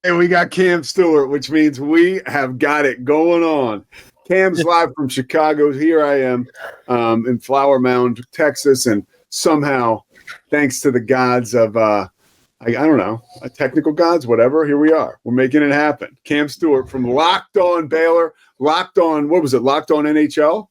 And we got Cam Stewart, which means we have got it going on. Cam's live from Chicago. Here I am in Flower Mound, Texas. And somehow, thanks to the gods of, I don't know, technical gods, whatever, here we are. We're making it happen. Cam Stewart from Locked On Baylor, Locked On, what was it, Locked On NHL?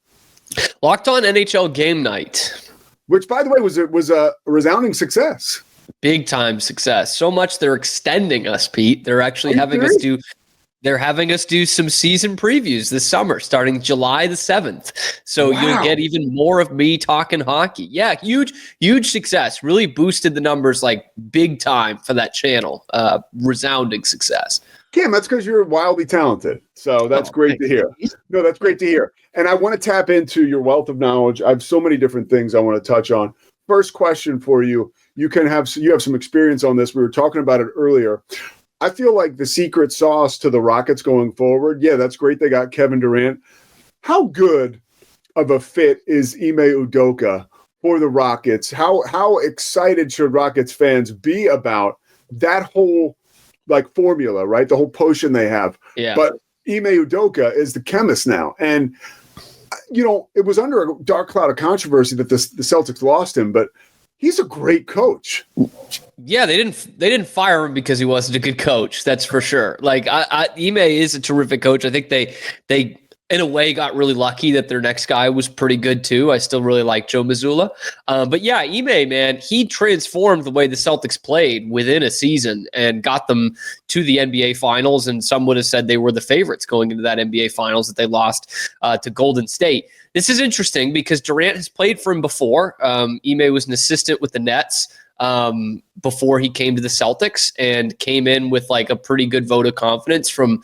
Locked On NHL Game Night. Which, by the way, was a resounding success. Big time success. So much they're extending us, Pete. They're actually having us do some season previews this summer, starting July the 7th. So You'll get even more of me talking hockey. Yeah, huge success. Really boosted the numbers like big time for that channel. Resounding success. Cam, that's because you're wildly talented. So that's great to hear. No, that's great to hear. And I want to tap into your wealth of knowledge. I have so many different things I want to touch on. First question for you. You have some experience on this. We were talking about it earlier. I feel like the secret sauce to the Rockets going forward, yeah, that's great. They got Kevin Durant. How good of a fit is Ime Udoka for the Rockets? How excited should Rockets fans be about that whole formula, right? The whole potion they have. Yeah. But Ime Udoka is the chemist now. And, it was under a dark cloud of controversy that the Celtics lost him, but he's a great coach. Yeah, they didn't fire him because he wasn't a good coach. That's for sure. Ime is a terrific coach. I think they in a way got really lucky that their next guy was pretty good too. I still really like Joe Mazzulla. But yeah, Ime, man, he transformed the way the Celtics played within a season and got them to the NBA Finals. And some would have said they were the favorites going into that NBA Finals that they lost to Golden State. This is interesting because Durant has played for him before. Ime was an assistant with the Nets before he came to the Celtics and came in with a pretty good vote of confidence from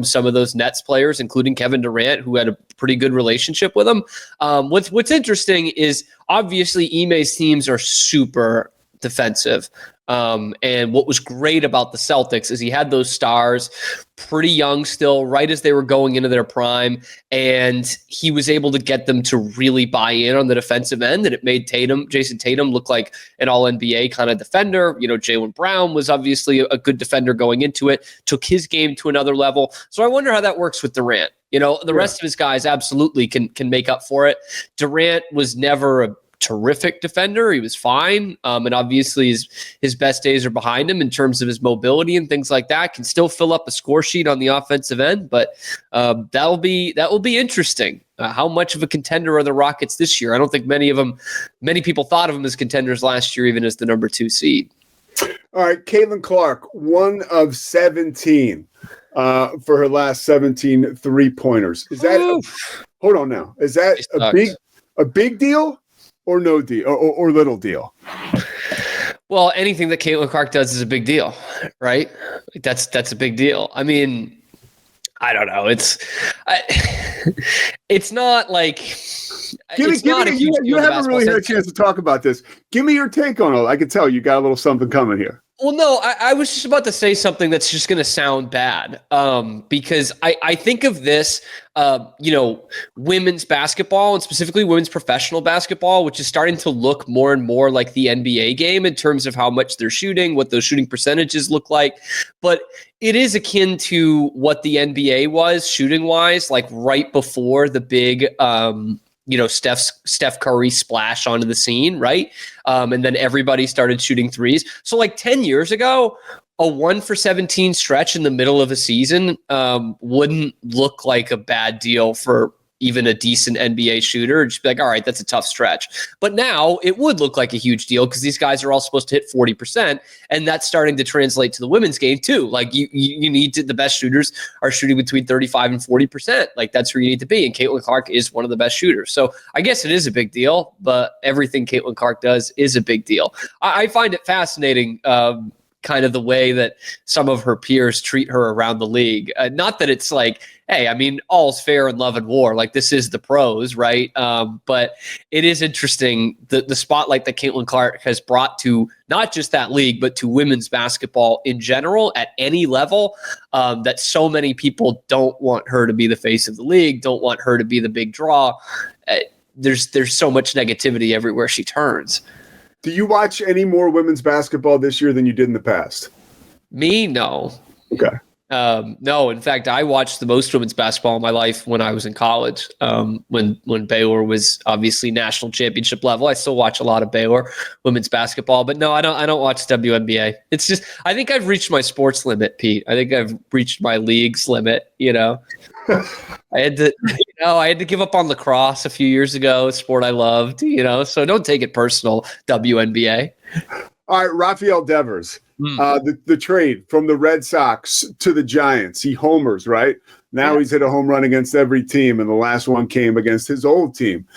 some of those Nets players, including Kevin Durant, who had a pretty good relationship with him. What's interesting is obviously Ime's teams are super defensive. And what was great about the Celtics is he had those stars pretty young still, right as they were going into their prime, and he was able to get them to really buy in on the defensive end, and it made Jason Tatum look like an all-NBA kind of defender. Jaylen Brown was obviously a good defender going into it, took his game to another level. So I wonder how that works with Durant. The rest of his guys absolutely can make up for it. Durant was never a terrific defender. He was fine. And obviously his best days are behind him in terms of his mobility and things like that. Can still fill up a score sheet on the offensive end, but that will be interesting. How much of a contender are the Rockets this year? I don't think many people thought of them as contenders last year, even as the number 2 seed. All right, Caitlin Clark, 1 of 17 for her last 17 3-pointers. Is that hold on now? Is that a big deal? Or no deal, or little deal? Well, anything that Caitlin Clark does is a big deal, right? That's a big deal. I mean, I don't know. It's not like you haven't really had a chance to talk about this. Give me your take on it. I can tell you got a little something coming here. Well, no, I was just about to say something that's just going to sound bad because I think of this, women's basketball and specifically women's professional basketball, which is starting to look more and more like the NBA game in terms of how much they're shooting, what those shooting percentages look like. But it is akin to what the NBA was shooting wise, like right before the big Steph Curry splash onto the scene, right? And then everybody started shooting threes. So 10 years ago, a 1 for 17 stretch in the middle of a season wouldn't look like a bad deal for even a decent NBA shooter. Just be like, all right, that's a tough stretch. But now it would look like a huge deal because these guys are all supposed to hit 40%. And that's starting to translate to the women's game too. You need to, the best shooters are shooting between 35 and 40%. That's where you need to be. And Caitlin Clark is one of the best shooters. So I guess it is a big deal, but everything Caitlin Clark does is a big deal. I find it fascinating, kind of the way that some of her peers treat her around the league. Not that it's hey, I mean, all's fair in love and war. This is the pros, right? But it is interesting the spotlight that Caitlin Clark has brought to not just that league, but to women's basketball in general at any level, that so many people don't want her to be the face of the league, don't want her to be the big draw. There's so much negativity everywhere she turns. Do you watch any more women's basketball this year than you did in the past? Me? No. Okay. No, in fact, I watched the most women's basketball in my life when I was in college. When Baylor was obviously national championship level, I still watch a lot of Baylor women's basketball. But no, I don't watch WNBA. It's just I think I've reached my sports limit, Pete. I think I've reached my league's limit. I had to give up on lacrosse a few years ago, a sport I loved. So don't take it personal, WNBA. All right, Rafael Devers. The trade from the Red Sox to the Giants. He homers, right? Now he's hit a home run against every team, and the last one came against his old team.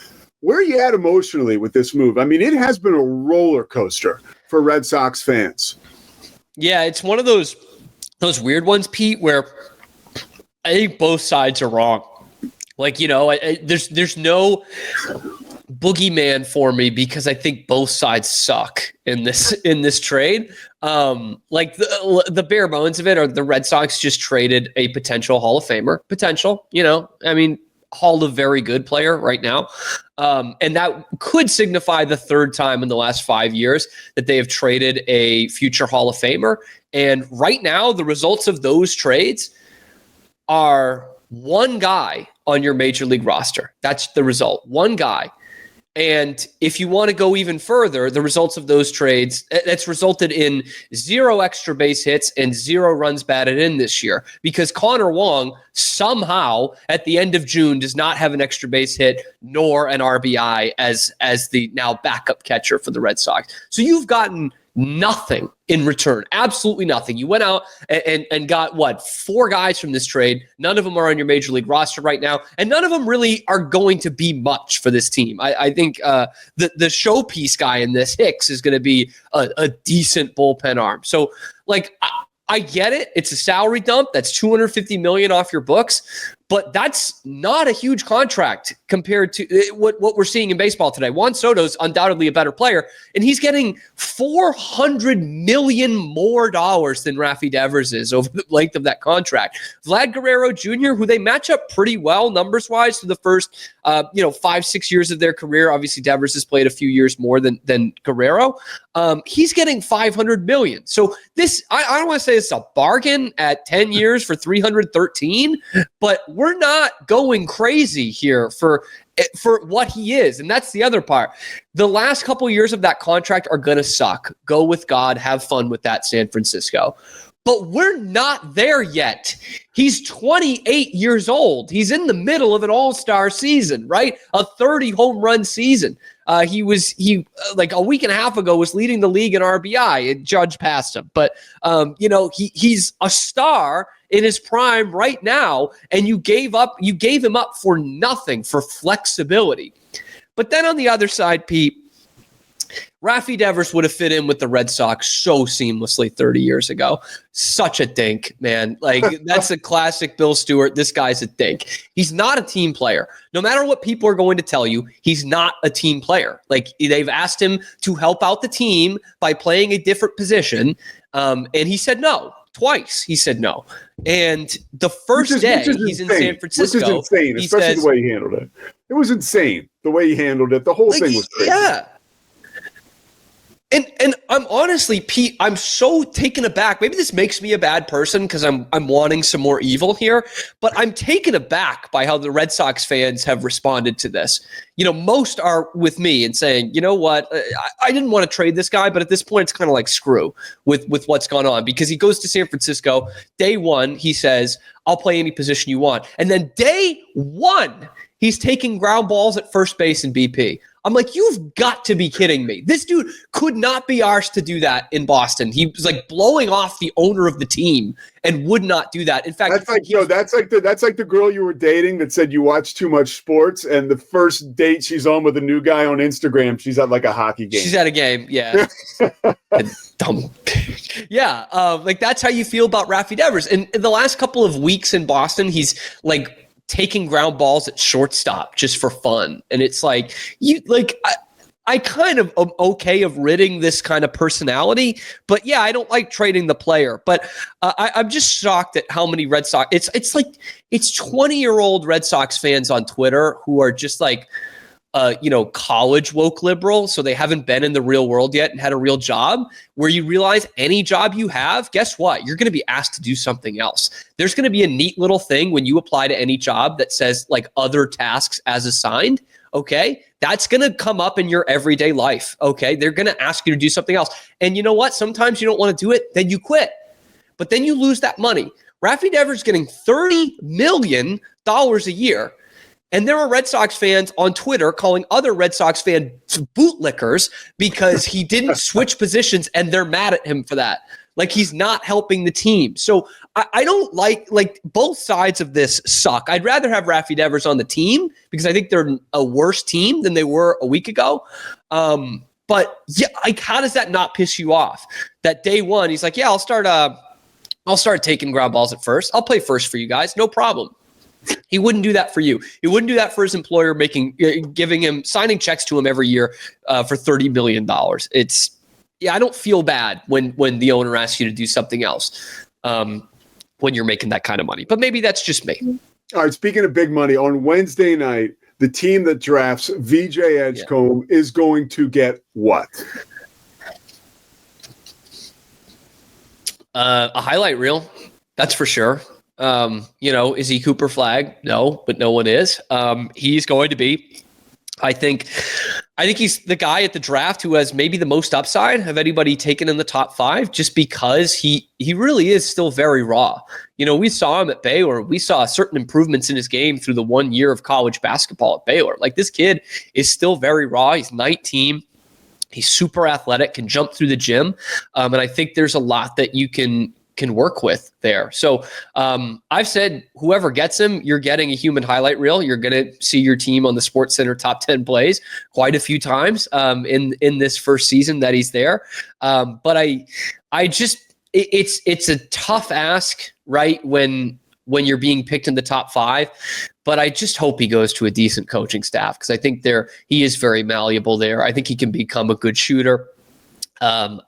Where are you at emotionally with this move? I mean, it has been a roller coaster for Red Sox fans. Yeah, it's one of those weird ones, Pete, where I think both sides are wrong. There's no boogeyman for me because I think both sides suck in this trade. The bare bones of it are the Red Sox just traded a potential Hall of Famer. Hall of very good player right now. And that could signify the third time in the last 5 years that they have traded a future Hall of Famer. And right now, the results of those trades are one guy on your major league roster. That's the result. One guy. And if you want to go even further, the results of those trades, that's resulted in 0 extra base hits and 0 runs batted in this year because Connor Wong somehow at the end of June does not have an extra base hit nor an RBI as the now backup catcher for the Red Sox. So you've gotten nothing in return. Absolutely nothing. You went out and got 4 guys from this trade. None of them are on your major league roster right now, and none of them really are going to be much for this team. I think the showpiece guy in this, Hicks, is going to be a decent bullpen arm. So I get it. It's a salary dump. That's $250 million off your books, but that's not a huge contract compared to what we're seeing in baseball today. Juan Soto's undoubtedly a better player, and he's getting $400 million more dollars than Rafi Devers is over the length of that contract. Vlad Guerrero Jr., who they match up pretty well numbers-wise for the first 5-6 years of their career. Obviously, Devers has played a few years more than Guerrero. He's getting $500 million. So this, I don't want to say it's a bargain at 10 years for $313, but we're not going crazy here for what he is. And that's the other part. The last couple of years of that contract are going to suck. Go with God. Have fun with that, San Francisco. But we're not there yet. He's 28 years old. He's in the middle of an all-star season, right? A 30 home run season. He like a week and a half ago was leading the league in RBI, and Judge passed him. But he's a star in his prime right now, and you gave him up for nothing, for flexibility. But then on the other side, Pete, Rafi Devers would have fit in with the Red Sox so seamlessly 30 years ago. Such a dink, man. That's a classic Bill Stuart. This guy's a dink. He's not a team player. No matter what people are going to tell you, he's not a team player. They've asked him to help out the team by playing a different position, and he said no. Twice he said no. And the first day he's in San Francisco. Which is insane, especially the way he handled it. It was insane the way he handled it. The whole thing was crazy. Yeah. And I'm honestly, Pete, I'm so taken aback. Maybe this makes me a bad person because I'm wanting some more evil here, but I'm taken aback by how the Red Sox fans have responded to this. Most are with me and saying, you know what, I didn't want to trade this guy, but at this point it's kind of like screw with what's gone on because he goes to San Francisco. Day one, he says, I'll play any position you want. And then day one, he's taking ground balls at first base and BP. I'm like, you've got to be kidding me. This dude could not be arsed to do that in Boston. He was blowing off the owner of the team and would not do that. In fact, that's like the girl you were dating that said you watch too much sports, and the first date she's on with a new guy on Instagram, she's at a hockey game. She's at a game, yeah. Dumb. Yeah, that's how you feel about Rafi Devers. And in the last couple of weeks in Boston, he's taking ground balls at shortstop just for fun. And it's I kind of am okay of ridding this kind of personality, but yeah, I don't like trading the player. But I'm just shocked at how many Red Sox, it's 20-year-old Red Sox fans on Twitter who are just college woke liberal, so they haven't been in the real world yet and had a real job, where you realize any job you have, guess what? You're going to be asked to do something else. There's going to be a neat little thing when you apply to any job that says like other tasks as assigned. Okay, that's going to come up in your everyday life. Okay, they're going to ask you to do something else. And you know what? Sometimes you don't want to do it, then you quit. But then you lose that money. Rafi Devers getting $30 million a year. And there are Red Sox fans on Twitter calling other Red Sox fan bootlickers because he didn't switch positions, and they're mad at him for that. Like, he's not helping the team. So I don't like both sides of this suck. I'd rather have Rafi Devers on the team because I think they're a worse team than they were a week ago. But yeah, like, how does that not piss you off? That day one, he's like, yeah, I'll start taking ground balls at first. I'll play first for you guys. No problem. He wouldn't do that for you. He wouldn't do that for his employer, signing checks to him every year for $30 million. I don't feel bad when the owner asks you to do something else when you're making that kind of money. But maybe that's just me. All right. Speaking of big money, on Wednesday night, the team that drafts VJ Edgecombe is going to get what? A highlight reel. That's for sure. Is he Cooper Flag? No, but no one is. He's going to be, I think he's the guy at the draft who has maybe the most upside of anybody taken in the top 5, just because he really is still very raw. We saw him at Baylor. We saw certain improvements in his game through the 1 year of college basketball at Baylor. Like, this kid is still very raw. He's 19. He's super athletic, can jump through the gym. And I think there's a lot that you can work with there. So I've said whoever gets him, you're getting a human highlight reel. You're going to see your team on the SportsCenter top 10 plays quite a few times in this first season that he's there. But it's a tough ask, right? When you're being picked in the top 5, but I just hope he goes to a decent coaching staff, because I think he is very malleable there. I think he can become a good shooter. I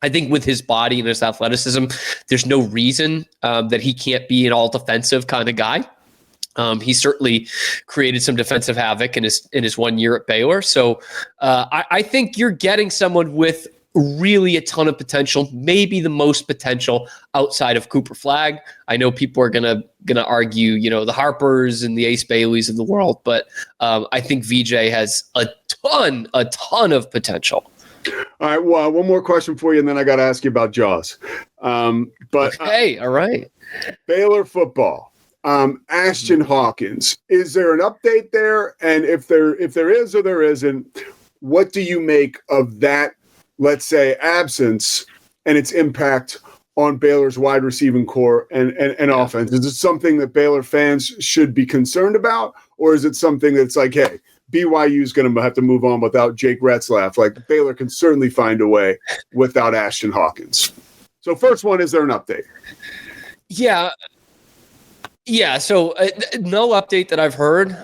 think with his body and his athleticism, there's no reason that he can't be an all defensive kind of guy. He certainly created some defensive havoc in his 1 year at Baylor. So I think you're getting someone with really a ton of potential, maybe the most potential outside of Cooper Flag. I know people are gonna argue, the Harpers and the Ace Baileys of the world, but I think VJ has a ton of potential. All right. Well, one more question for you, and then I got to ask you about Jaws. All right. Baylor football. Ashton Hawkins. Is there an update there? And if there is or there isn't, what do you make of that, let's say, absence and its impact on Baylor's wide receiving core and offense? Is it something that Baylor fans should be concerned about, or is it something that's like, hey, BYU is going to have to move on without Jake Retzlaff? Like, Baylor can certainly find a way without Ashton Hawkins. So first one, is there an update? Yeah. So no update that I've heard.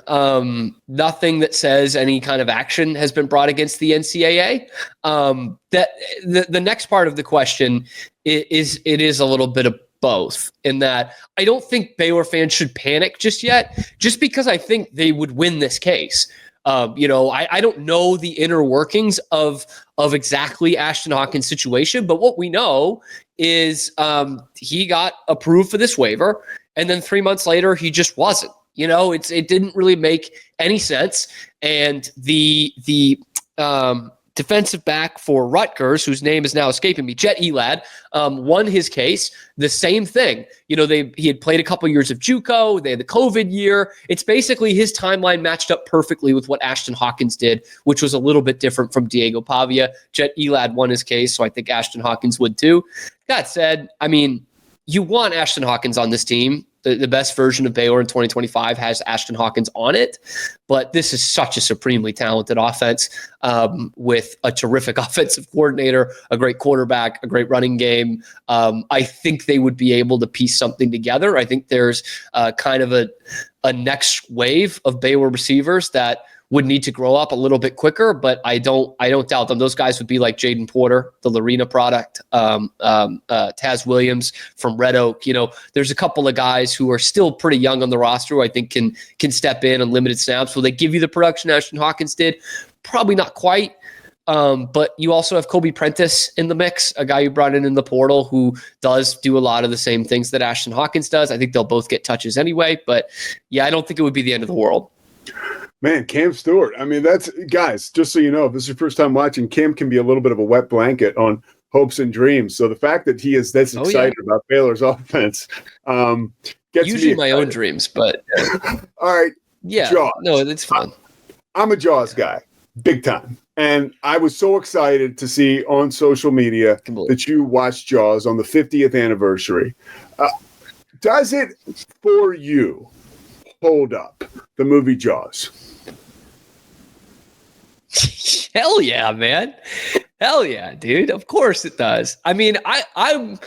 Nothing that says any kind of action has been brought against the NCAA. That the next part of the question is a little bit of both, in that I don't think Baylor fans should panic just yet, just because I think they would win this case. I don't know the inner workings of exactly Ashton Hawkins' situation, but what we know is he got approved for this waiver, and then 3 months later he just wasn't. It didn't really make any sense. And the defensive back for Rutgers, whose name is now escaping me, Jet Elad, won his case. The same thing. He had played a couple years of JUCO. They had the COVID year. It's basically his timeline matched up perfectly with what Ashton Hawkins did, which was a little bit different from Diego Pavia. Jet Elad won his case, so I think Ashton Hawkins would too. That said, you want Ashton Hawkins on this team. The best version of Baylor in 2025 has Ashton Hawkins on it, but this is such a supremely talented offense with a terrific offensive coordinator, a great quarterback, a great running game. I think they would be able to piece something together. I think there's kind of a next wave of Baylor receivers that would need to grow up a little bit quicker, but I don't doubt them. Those guys would be like Jaden Porter, the Lorena product, Taz Williams from Red Oak. There's a couple of guys who are still pretty young on the roster who I think can step in on limited snaps. Will they give you the production Ashton Hawkins did? Probably not quite. But you also have Kobe Prentice in the mix, a guy you brought in the portal who does do a lot of the same things that Ashton Hawkins does. I think they'll both get touches anyway, but yeah, I don't think it would be the end of the world. Man, Cam Stewart. I mean, that's, guys, just so you know, if this is your first time watching, Cam can be a little bit of a wet blanket on hopes and dreams. So the fact that he is this excited about Baylor's offense gets usually me my own dreams, but all right. Yeah. Jaws. No, it's fun. I'm a Jaws guy, big time. And I was so excited to see on social media that you watched Jaws on the 50th anniversary. Does it, for you, hold up, the movie Jaws? Hell yeah, man. Hell yeah, dude. Of course it does. I mean, I'm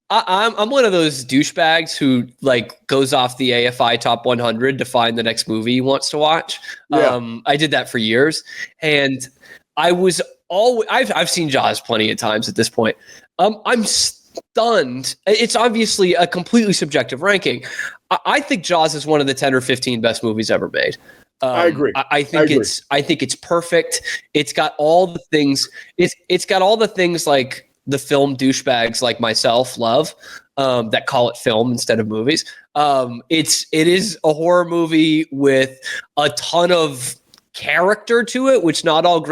one of those douchebags who like goes off the AFI top 100 to find the next movie he wants to watch. Yeah. I did that for years, and I've seen Jaws plenty of times at this point. I'm stunned. It's obviously a completely subjective ranking. I think Jaws is one of the 10 or 15 best movies ever made. I agree. I think it's perfect. It's got all the things. It's got all the things like the film douchebags like myself love, that call it film instead of movies. It is a horror movie with a ton of character to it, which not all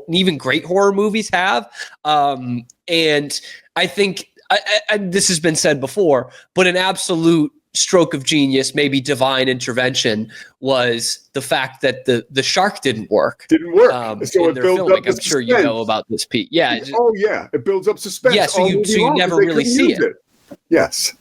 even great horror movies have. And I think this has been said before, but an absolute stroke of genius, maybe divine intervention, was the fact that the shark didn't work. So it builds up. I'm sure you know about this, Pete. Yeah. It builds up suspense. Yeah. So you never really see it. Yes.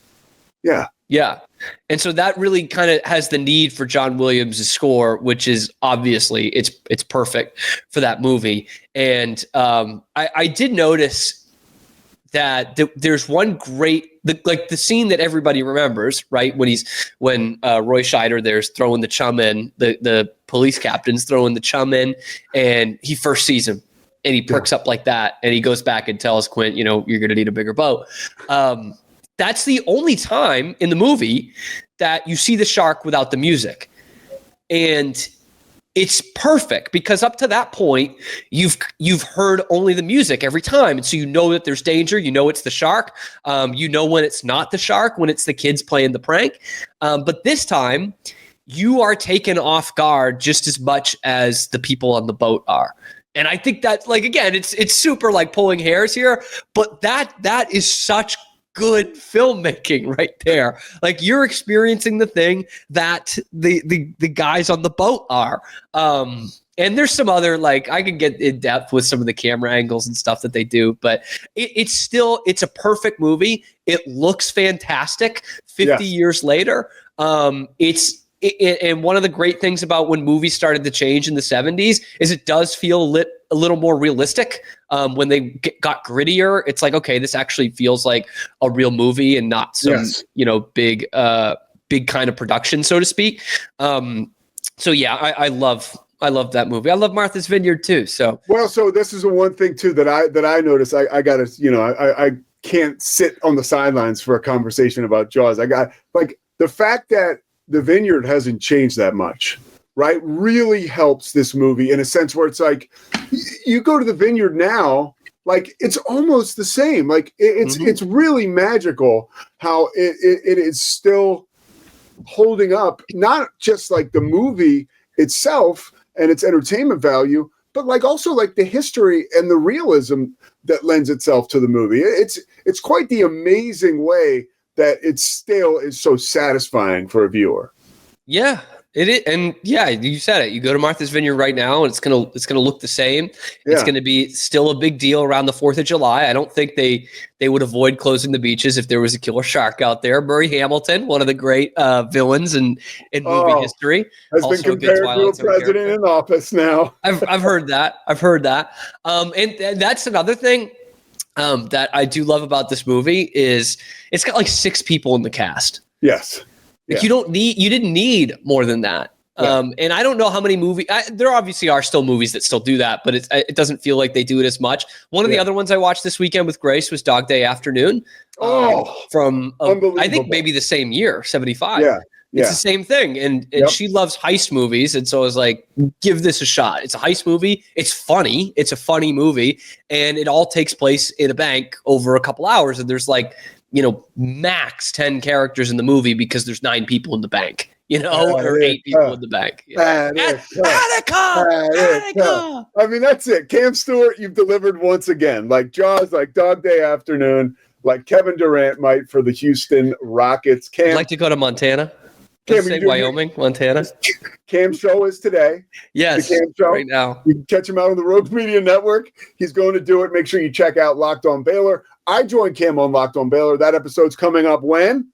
Yeah. Yeah. And so that really kind of has the need for John Williams' score, which is obviously it's perfect for that movie. And I did notice that there's one great, the scene that everybody remembers, right? When Roy Scheider there's throwing the chum in, the police captain's throwing the chum in, and he first sees him and he perks up like that, and he goes back and tells Quint, you're going to need a bigger boat. That's the only time in the movie that you see the shark without the music. And it's perfect because up to that point, you've heard only the music every time. And so you know that there's danger. You know it's the shark. You know when it's not the shark, when it's the kids playing the prank. But this time, you are taken off guard just as much as the people on the boat are. And I think that, like, again, it's super like pulling hairs here, but that is such good filmmaking right there. Like, you're experiencing the thing that the guys on the boat are. And there's some other, like, I could get in depth with some of the camera angles and stuff that they do, but it's a perfect movie. It looks fantastic 50 years later. And one of the great things about when movies started to change in the 70s is it does feel a little more realistic. When they got grittier, it's like, okay, this actually feels like a real movie and not some, big kind of production, so to speak. So yeah, I love that movie. I love Martha's Vineyard too. So this is the one thing too that I noticed. I gotta, I can't sit on the sidelines for a conversation about Jaws. I got, like, the fact that the vineyard hasn't changed that much, right? Really helps this movie in a sense where it's like, you go to the vineyard now, like, it's almost the same. Like, it's really magical how it is still holding up, not just like the movie itself and its entertainment value, but like also like the history and the realism that lends itself to the movie. It's quite the amazing way that it still is so satisfying for a viewer. Yeah, it is. And yeah, you said it. You go to Martha's Vineyard right now and it's gonna look the same. Yeah. It's gonna be still a big deal around the 4th of July. I don't think they would avoid closing the beaches if there was a killer shark out there. Murray Hamilton, one of the great villains in movie history, has also been compared to a president in office now. I've heard that. And that's another thing that I do love about this movie is it's got like 6 people in the cast. Yes. Like, you didn't need more than that. And I don't know how many movies. There obviously are still movies that still do that, but it doesn't feel like they do it as much. One of the other ones I watched this weekend with Grace was Dog Day Afternoon. From I think maybe the same year, 75. Yeah. It's the same thing. And she loves heist movies. And so I was like, give this a shot. It's a heist movie. It's funny. It's a funny movie. And it all takes place in a bank over a couple hours. And there's like, max 10 characters in the movie because there's 9 people in the bank. Or 8 people in the bank. Attica. I mean, that's it. Cam Stewart, you've delivered once again. Like Jaws, like Dog Day Afternoon, like Kevin Durant might for the Houston Rockets. Cam, I'd like to go to Montana. Cam, say Wyoming, Montana. Cam's show is today. Yes, Cam show. right now. You can catch him out on the Rogue Media Network. He's going to do it. Make sure you check out Locked On Baylor. I joined Cam on Locked On Baylor. That episode's coming up when?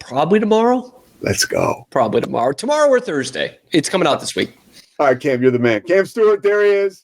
Probably tomorrow. Let's go. Probably tomorrow. Tomorrow or Thursday. It's coming out this week. All right, Cam, you're the man. Cam Stewart, there he is.